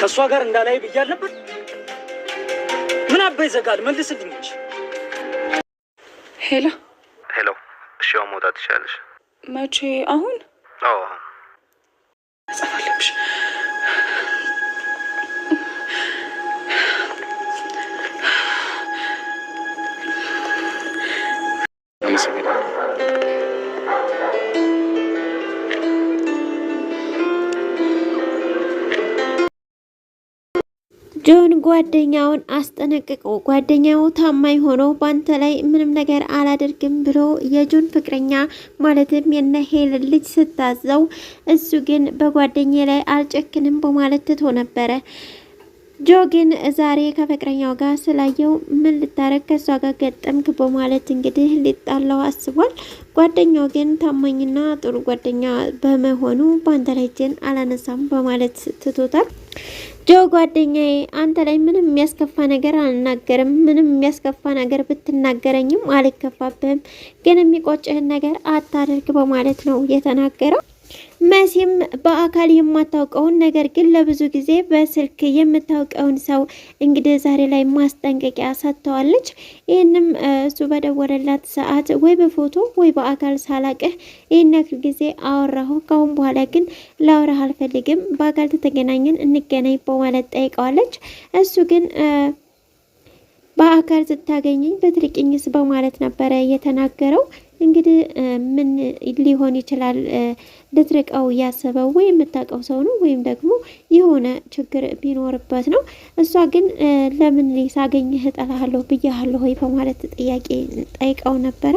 ከሷ ጋር እንዳላይ ብያል ነበር። ምን አባይ ዘጋል መልስልኝ እንጂ። ሄሎ ሄሎ። እሺ አሁን መውጣት ትችላለሽ። መቼ? አሁን? አዎ ጻፈልሽ። ጆን ጓደኛውን አስጠነቅቀው ጓደኛው ታማኝ ሆኖ ባንተ ላይ ምንም ነገር አላደርግም ብሎ የጆን ፍቅረኛ ማለትም የነሄል ልጅ ስታዘው እሱ ግን በጓደኛዬ ላይ አልጨክንም በማለት ትቶ ነበረ። ጆ ግን ዛሬ ከፍቅረኛው ጋር ስላየው ምን ልታረግ ከሷ ጋር ገጠምክ በማለት እንግዲህ ሊጣላው አስቧል። ጓደኛው ግን ታማኝና ጥሩ ጓደኛ በመሆኑ ባንተ ላይ እጄን አላነሳም በማለት ትቶታል። ጆ ጓደኛዬ አንተ ላይ ምንም የሚያስከፋ ነገር አልናገርም፣ ምንም የሚያስከፋ ነገር ብትናገረኝም አልከፋብህም፣ ግን የሚቆጭህን ነገር አታደርግ በማለት ነው የተናገረው። መሲም በአካል የማታውቀውን ነገር ግን ለብዙ ጊዜ በስልክ የምታውቀውን ሰው እንግዲህ ዛሬ ላይ ማስጠንቀቂያ ሰጥተዋለች። ይህንም እሱ በደወለላት ሰዓት ወይ በፎቶ ወይ በአካል ሳላቅህ ይህን ያክል ጊዜ አወራሁ፣ ካሁን በኋላ ግን ላወራህ አልፈልግም፣ በአካል ተገናኘን እንገናኝ በማለት ጠይቀዋለች። እሱ ግን በአካል ስታገኘኝ በትርቅኝስ በማለት ነበረ የተናገረው። እንግዲህ ምን ሊሆን ይችላል? ልትርቀው ያሰበው ወይ የምታውቀው ሰው ነው ወይም ደግሞ የሆነ ችግር ቢኖርበት ነው። እሷ ግን ለምን ሳገኝህ እጠላሃለሁ ብያሃለሁ ወይ በማለት ጥያቄ ጠይቀው ነበረ።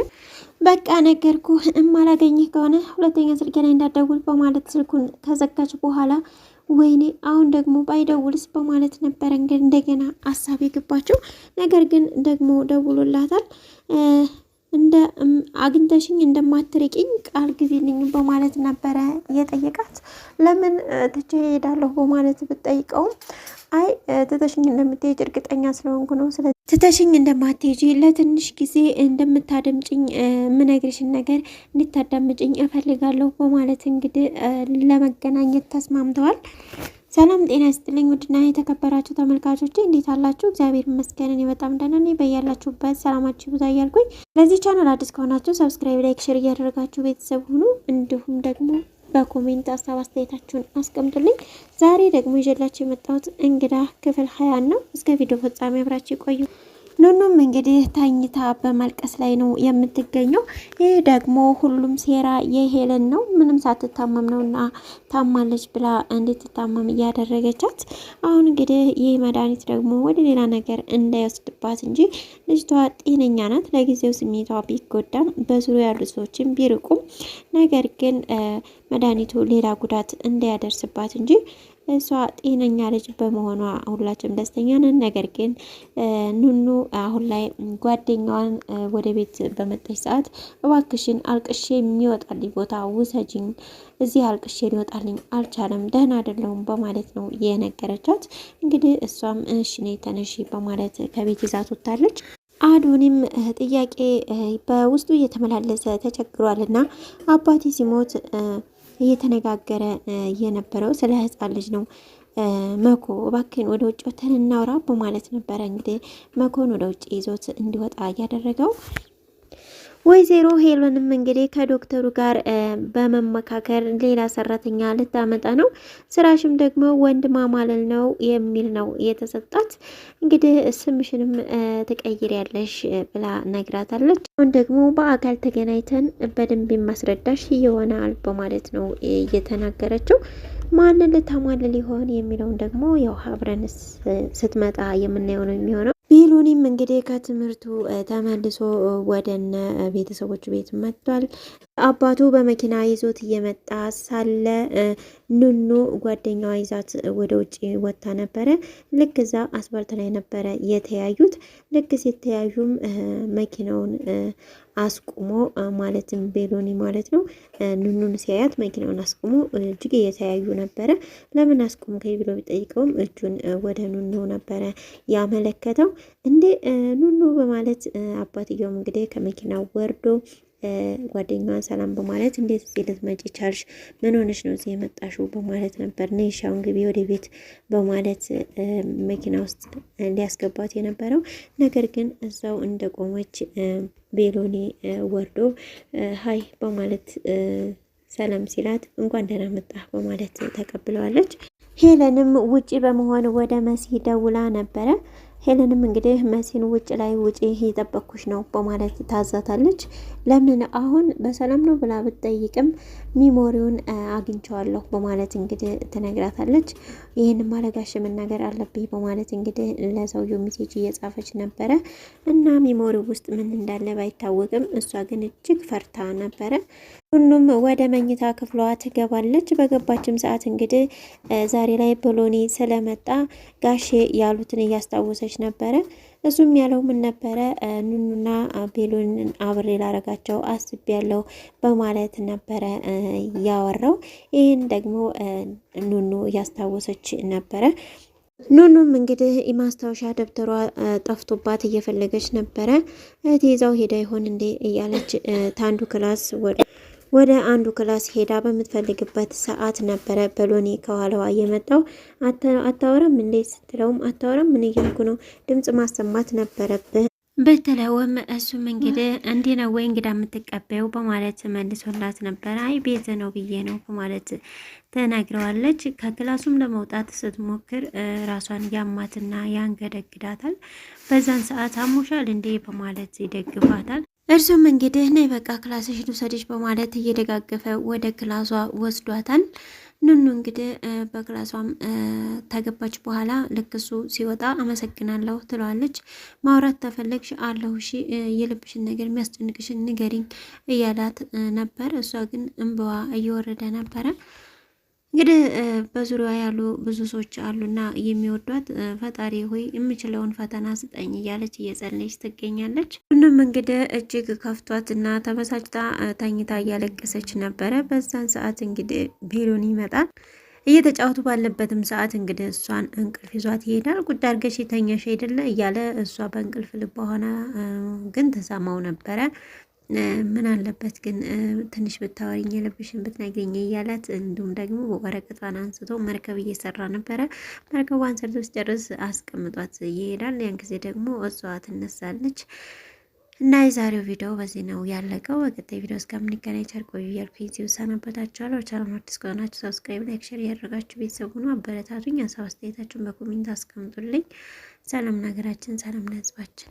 በቃ ነገርኩህ፣ እማላገኝህ ከሆነ ሁለተኛ ስልኬ ላይ እንዳትደውል በማለት ስልኩን ከዘጋች በኋላ ወይኔ አሁን ደግሞ ባይደውልስ በማለት ነበረ እንደገና ሀሳብ የገባችው። ነገር ግን ደግሞ ደውሎላታል። እንደ አግኝተሽኝ እንደማትርቂኝ ቃል ግቢልኝ በማለት ነበረ የጠየቃት። ለምን ትቼ እሄዳለሁ በማለት ብትጠይቀውም አይ ትተሽኝ እንደምትሄጂ እርግጠኛ ስለሆንኩ ነው። ስለዚህ ትተሽኝ እንደማትሄጂ ለትንሽ ጊዜ እንደምታደምጭኝ ምነግርሽን ነገር እንድታዳምጭኝ እፈልጋለሁ በማለት እንግዲህ ለመገናኘት ተስማምተዋል። ሰላም ጤና ይስጥልኝ ውድና የተከበራችሁ ተመልካቾች እንዴት አላችሁ? እግዚአብሔር ይመስገን እኔ በጣም ደህና ነኝ። በያላችሁበት ሰላማችሁ ይብዛ እያልኩኝ ለዚህ ቻናል አዲስ ከሆናችሁ ሰብስክራይብ፣ ላይክ፣ ሼር እያደረጋችሁ ቤተሰብ ሁኑ። እንዲሁም ደግሞ በኮሜንት ሀሳብ አስተያየታችሁን አስቀምጡልኝ። ዛሬ ደግሞ ይዤላችሁ የመጣሁት እንግዳ ክፍል 20 ነው። እስከ ቪዲዮ ፍጻሜ አብራችሁ ቆዩ። ኑኑም እንግዲህ ታኝታ በማልቀስ ላይ ነው የምትገኘው። ይህ ደግሞ ሁሉም ሴራ የሄለን ነው። ምንም ሳትታመም ነውና ታማለች ብላ እንድትታመም እያደረገቻት። አሁን እንግዲህ ይህ መድኃኒት ደግሞ ወደ ሌላ ነገር እንዳይወስድባት እንጂ ልጅቷ ጤነኛ ናት። ለጊዜው ስሜቷ ቢጎዳም በዙሪያ ያሉ ሰዎችን ቢርቁም ነገር ግን መድኃኒቱ ሌላ ጉዳት እንዳያደርስባት እንጂ እሷ ጤነኛ ልጅ በመሆኗ ሁላችንም ደስተኛ ነን። ነገር ግን ኑኑ አሁን ላይ ጓደኛዋን ወደ ቤት በመጣች ሰዓት እባክሽን አልቅሼ የሚወጣልኝ ቦታ ውሰጂኝ፣ እዚህ አልቅሼ ሊወጣልኝ አልቻለም፣ ደህና አይደለሁም በማለት ነው የነገረቻት። እንግዲህ እሷም እሺ ነይ ተነሺ በማለት ከቤት ይዛት ወጣለች። አዶኒም ጥያቄ በውስጡ እየተመላለሰ ተቸግሯልና አባቴ ሲሞት እየተነጋገረ የነበረው ስለ ህፃን ልጅ ነው። መኮ እባክህን ወደ ውጭ ወተን እናውራ በማለት ነበረ እንግዲህ መኮን ወደ ውጭ ይዞት እንዲወጣ እያደረገው። ወይዘሮ ሄሎንም እንግዲህ ከዶክተሩ ጋር በመመካከር ሌላ ሰራተኛ ልታመጣ ነው። ስራሽም ደግሞ ወንድ ማማለል ነው የሚል ነው የተሰጣት። እንግዲህ ስምሽንም ትቀይሪያለሽ ብላ ነግራታለች። አሁን ደግሞ በአካል ተገናኝተን በደንብ ማስረዳሽ ይሆናል በማለት ነው እየተናገረችው። ማንን ልታማልል ይሆን የሚለውን ደግሞ ያው አብረን ስትመጣ የምናየው ነው የሚሆነው። ቢሉኒም እንግዲህ ከትምህርቱ ተመልሶ ወደነ ቤተሰቦቹ ቤት መጥቷል። አባቱ በመኪና ይዞት እየመጣ ሳለ ኑኑ ጓደኛዋ ይዛት ወደ ውጭ ወጥታ ነበረ። ልክ እዛ አስፋልት ላይ ነበረ የተያዩት። ልክ ሲተያዩም መኪናውን አስቁሞ ማለትም ቤሎኒ ማለት ነው ኑኑን ሲያያት መኪናውን አስቁሞ እጅግ እየተያዩ ነበረ። ለምን አስቁም ከይ ብሎ ቢጠይቀውም እጁን ወደ ኑኑ ነበረ ያመለከተው። እንዴ ኑኑ በማለት አባትየውም እንግዲህ ከመኪናው ወርዶ ጓደኛዋን ሰላም በማለት እንዴት እዚህ ልትመጪ ቻልሽ? ምን ሆነሽ ነው እዚህ የመጣሽው? በማለት ነበር ነይ ሻውን ግቢ ወደ ቤት በማለት መኪና ውስጥ ሊያስገባት የነበረው። ነገር ግን እዛው እንደቆመች ቤሎኒ ወርዶ ሀይ በማለት ሰላም ሲላት እንኳን ደህና መጣህ በማለት ተቀብለዋለች። ሄለንም ውጪ በመሆን ወደ መሲ ደውላ ነበረ። ሄለንም እንግዲህ መሲን ውጭ ላይ ውጪ እየጠበኩሽ ነው በማለት ታዛታለች። ለምን አሁን በሰላም ነው ብላ ብትጠይቅም ሚሞሪውን አግኝቼዋለሁ በማለት እንግዲህ ትነግራታለች። ይህን ማለጋሽ መናገር አለብኝ በማለት እንግዲህ ለሰውየው ሜሴጅ እየጻፈች ነበረ እና ሚሞሪው ውስጥ ምን እንዳለ ባይታወቅም እሷ ግን እጅግ ፈርታ ነበረ። ሁሉም ወደ መኝታ ክፍሏ ትገባለች። በገባችም ሰዓት እንግዲህ ዛሬ ላይ ቤሎኒ ስለመጣ ጋሼ ያሉትን እያስታወሰች ነበረ። እሱም ያለው ምን ነበረ? ኑኑና ቤሎኒን አብሬ ላረጋቸው አስቤያለሁ በማለት ነበረ ያወራው። ይህን ደግሞ ኑኑ እያስታወሰች ነበረ። ኑኑም እንግዲህ የማስታወሻ ደብተሯ ጠፍቶባት እየፈለገች ነበረ። እህቴ ሄዳ ይሆን እንዴ እያለች ታንዱ ክላስ ወደ አንዱ ክላስ ሄዳ በምትፈልግበት ሰዓት ነበረ ቤሎኒ ከኋላዋ የመጣው። አታወራም እንዴ ስትለውም አታወራም ምን እያልኩ ነው ድምጽ ማሰማት ነበረብህ በተለውም እሱም እንግዲህ እንዲህ ነው ወይ እንግዳ የምትቀበየው በማለት መልሶላት ነበረ። አይ ቤት ነው ብዬ ነው በማለት ተናግረዋለች። ከክላሱም ለመውጣት ስትሞክር ራሷን ያማትና ያንገደግዳታል። በዛን ሰዓት አሞሻል እንዴ በማለት ይደግፋታል። እርሱም እንግዲህ ነይ በቃ ክላስሽ ልውሰድሽ በማለት እየደጋገፈ ወደ ክላሷ ወስዷታል። ኑኑ እንግዲህ በክላሷም ተገባች በኋላ ልክ እሱ ሲወጣ አመሰግናለሁ ትለዋለች። ማውራት ተፈለግሽ አለሁ እሺ፣ የልብሽን ነገር የሚያስጨንቅሽን ንገሪኝ እያላት ነበር። እሷ ግን እንባዋ እየወረደ ነበረ። እንግዲህ በዙሪያዋ ያሉ ብዙ ሰዎች አሉና የሚወዷት ፈጣሪ ሆይ የምችለውን ፈተና ስጠኝ እያለች እየጸለየች ትገኛለች። ሁሉም እንግዲህ እጅግ ከፍቷት እና ተበሳጭታ ተኝታ እያለቀሰች ነበረ። በዛን ሰዓት እንግዲህ ቤሎኒ ይመጣል። እየተጫወቱ ባለበትም ሰዓት እንግዲህ እሷን እንቅልፍ ይዟት ይሄዳል። ቁጭ አድርገሽ የተኛሽ አይደለ እያለ እሷ በእንቅልፍ ልቧ ሆና ግን ተሰማው ነበረ። ምን አለበት ግን ትንሽ ብታወሪኝ የልብሽን ብትነግሪኝ እያላት እንዲሁም ደግሞ ወረቀቷን አንስቶ መርከብ እየሰራ ነበረ። መርከቧን ሰርቶ ሲጨርስ አስቀምጧት ይሄዳል። ያን ጊዜ ደግሞ እሷ ትነሳለች እና የዛሬው ቪዲዮ በዚህ ነው ያለቀው። በቀጣይ ቪዲዮ እስከምንገናኝ ቸር ቆዩ እያልኩኝ እዚሁ ሰናበታችኋለሁ። ቻናሉን አዲስ ከሆናችሁ ሰብስክራይብ፣ ላይክ፣ ሼር እያደረጋችሁ ቤተሰብ ሁኑ። አበረታቱኝ። ሀሳብ አስተያየታችሁን በኮሜንት አስቀምጡልኝ። ሰላም ለሀገራችን፣ ሰላም ለሕዝባችን።